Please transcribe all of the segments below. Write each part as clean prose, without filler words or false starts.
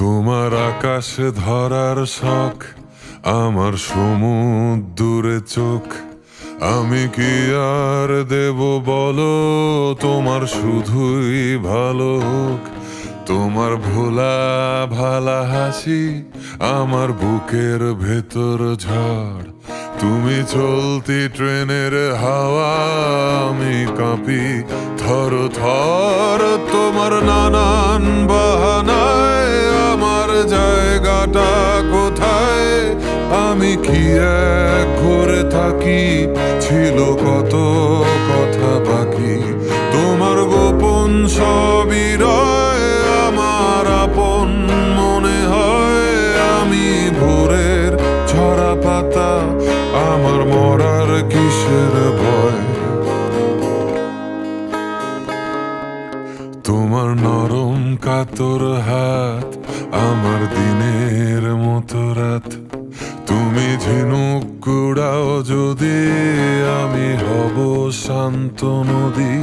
তোমার আকাশে ধরার শখ, আমার সমুদ্রে চোখ। আমি কি আর দেব বলো, তোমার শুধুই ভালো হোক। তোমার ভোলা ভালা হাসি আমার বুকের ভেতর ঝড়। তুমি চলতি ট্রেনের হাওয়া, আমি কাঁপি থর থর। তোমার নানান বাহানায় আমার জায়গাটা কোথায়? আমি কি এক ঘরে থাকি, ছিল কত কথা বাকি। তোমার গোপন সবই রয়, আমার আপন মনে হয়। আমি ভোরের ঝরা পাতা, আমার মরার কিসের ভয়? তোমার নরম কাতর হাত আমার দিনের মতো রাত। তুমি ঝিনুক কুড়াও যদি, আমি হব শান্ত নদী।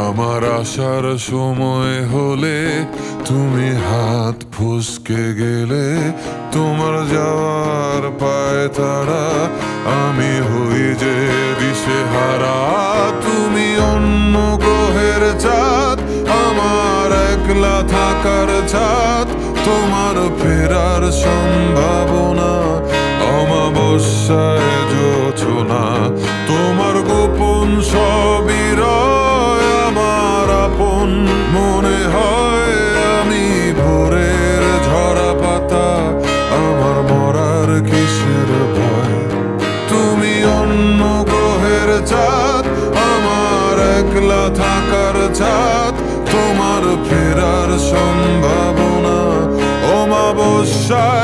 আমার আসার সময় হলে তুমি হাত ফসকে গেলে। তোমার যাওয়ার পায় তারা, আমি হই যে দিশেহারা। তুমি অন্য গ্রহের চাঁদ, আমার একলা থাকার ছাদ। তোমার ফেরার সম্ভাবনা অমাবস্যায় জোছনা। তোমার গোপন সবই রয়, আমার আপন মনে হয়। আমি ভোরের ঝরা পাতা, আমার মরার কিসের ভয়? তুমি অন্য গ্রহের চাঁদ, আমার একলা থাকার ছাদ। তোমার ফেরার সম্ভাবনা অমাবস্যায়